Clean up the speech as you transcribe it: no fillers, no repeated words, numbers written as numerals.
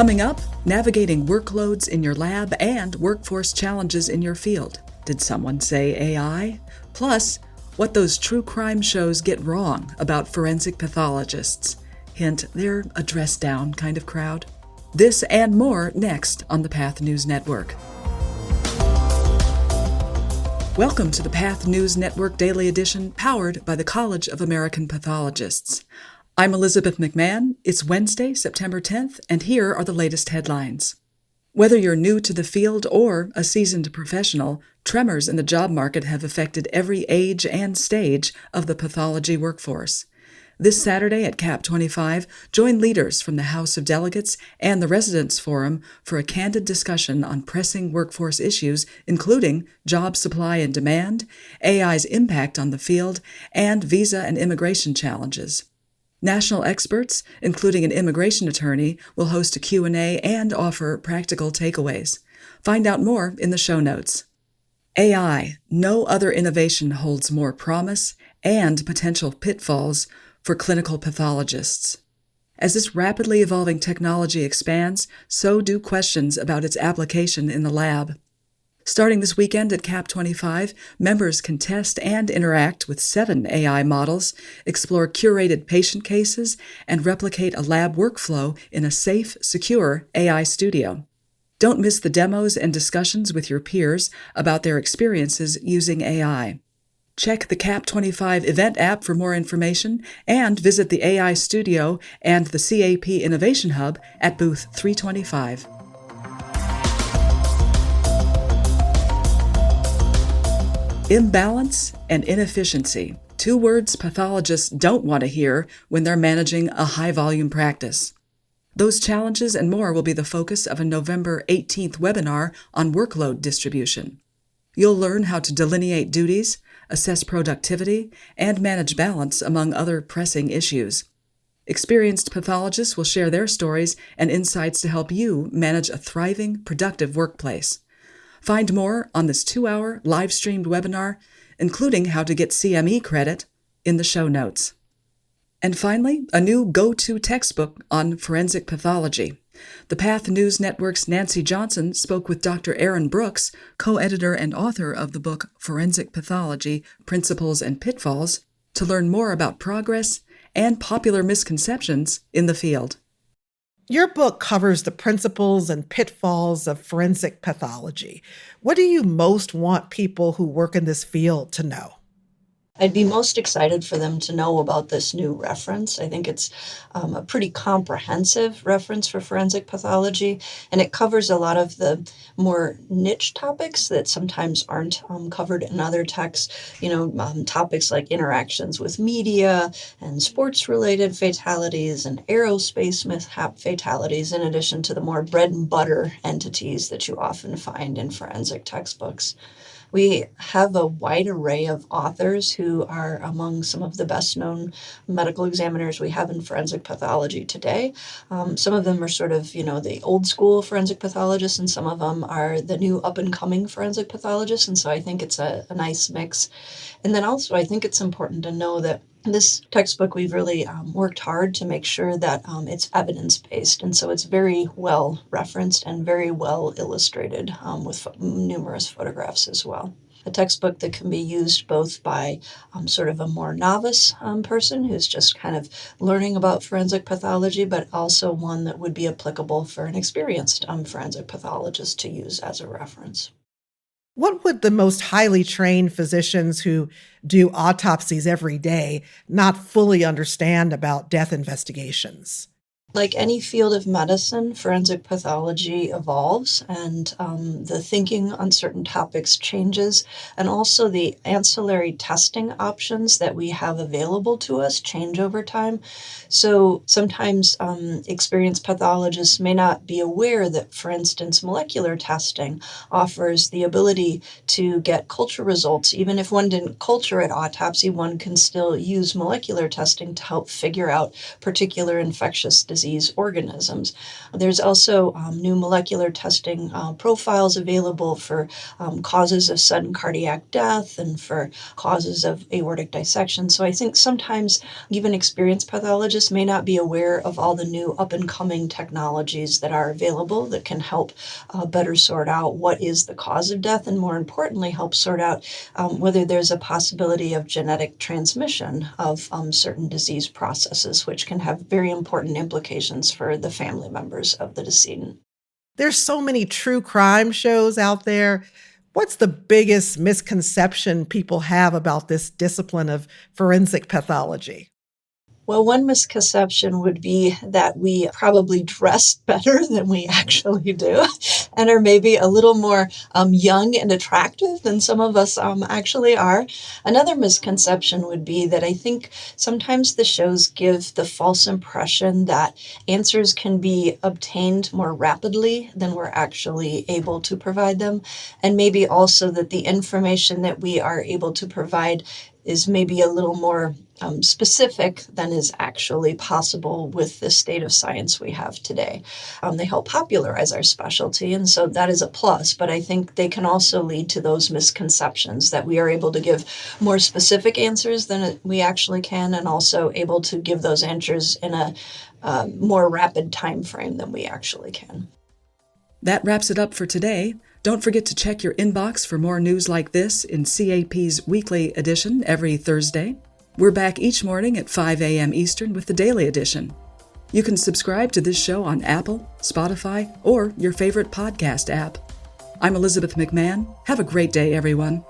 Coming up, navigating workloads in your lab and workforce challenges in your field. Did someone say AI? Plus, what those true crime shows get wrong about forensic pathologists. Hint, they're a dressed-down kind of crowd. This and more next on the Path News Network. Welcome to the Path News Network Daily Edition, powered by the College of American Pathologists. I'm Elizabeth McMahon. It's Wednesday, September 10th, and here are the latest headlines. Whether you're new to the field or a seasoned professional, tremors in the job market have affected every age and stage of the pathology workforce. This Saturday at CAP 25, join leaders from the House of Delegates and the Residents Forum for a candid discussion on pressing workforce issues, including job supply and demand, AI's impact on the field, and visa and immigration challenges. National experts, including an immigration attorney, will host a Q&A and offer practical takeaways. Find out more in the show notes. AI, no other innovation holds more promise and potential pitfalls for clinical pathologists. As this rapidly evolving technology expands, so do questions about its application in the lab. Starting this weekend at CAP 25, members can test and interact with 7 AI models, explore curated patient cases, and replicate a lab workflow in a safe, secure AI studio. Don't miss the demos and discussions with your peers about their experiences using AI. Check the CAP 25 event app for more information and visit the AI Studio and the CAP Innovation Hub at booth 325. Imbalance and inefficiency, 2 words pathologists don't want to hear when they're managing a high-volume practice. Those challenges and more will be the focus of a November 18th webinar on workload distribution. You'll learn how to delineate duties, assess productivity, and manage balance among other pressing issues. Experienced pathologists will share their stories and insights to help you manage a thriving, productive workplace. Find more on this 2-hour live-streamed webinar, including how to get CME credit, in the show notes. And finally, a new go-to textbook on forensic pathology. The Path News Network's Nancy Johnson spoke with Dr. Aaron Brooks, co-editor and author of the book Forensic Pathology, Principles and Pitfalls, to learn more about progress and popular misconceptions in the field. Your book covers the principles and pitfalls of forensic pathology. What do you most want people who work in this field to know? I'd be most excited for them to know about this new reference. I think it's a pretty comprehensive reference for forensic pathology, and it covers a lot of the more niche topics that sometimes aren't covered in other texts. Topics like interactions with media and sports-related fatalities and aerospace mishap fatalities, in addition to the more bread and butter entities that you often find in forensic textbooks. We have a wide array of authors who are among some of the best-known medical examiners we have in forensic pathology today. Some of them are sort of, the old-school forensic pathologists, and some of them are the new up-and-coming forensic pathologists, and so I think it's a nice mix. And then also, I think it's important to know that this textbook, we've really worked hard to make sure that it's evidence-based, and so it's very well referenced and very well illustrated with numerous photographs as well. A textbook that can be used both by sort of a more novice person who's just kind of learning about forensic pathology, but also one that would be applicable for an experienced forensic pathologist to use as a reference. What would the most highly trained physicians who do autopsies every day not fully understand about death investigations? Like any field of medicine, forensic pathology evolves, and the thinking on certain topics changes, and also the ancillary testing options that we have available to us change over time. So sometimes experienced pathologists may not be aware that, for instance, molecular testing offers the ability to get culture results. Even if one didn't culture at autopsy, one can still use molecular testing to help figure out particular infectious diseases disease organisms. There's also new molecular testing profiles available for causes of sudden cardiac death and for causes of aortic dissection. So I think sometimes even experienced pathologists may not be aware of all the new up-and-coming technologies that are available that can help better sort out what is the cause of death, and more importantly, help sort out whether there's a possibility of genetic transmission of certain disease processes, which can have very important implications for the family members of the decedent. There's so many true crime shows out there. What's the biggest misconception people have about this discipline of forensic pathology? Well, one misconception would be that we probably dress better than we actually do, and are maybe a little more young and attractive than some of us actually are. Another misconception would be that I think sometimes the shows give the false impression that answers can be obtained more rapidly than we're actually able to provide them, and maybe also that the information that we are able to provide is maybe a little more specific than is actually possible with the state of science we have today. They help popularize our specialty, and so that is a plus, but I think they can also lead to those misconceptions that we are able to give more specific answers than we actually can, and also able to give those answers in a more rapid time frame than we actually can. That wraps it up for today. Don't forget to check your inbox for more news like this in CAP's weekly edition every Thursday. We're back each morning at 5 a.m. Eastern with the daily edition. You can subscribe to this show on Apple, Spotify, or your favorite podcast app. I'm Elizabeth McMahon. Have a great day, everyone.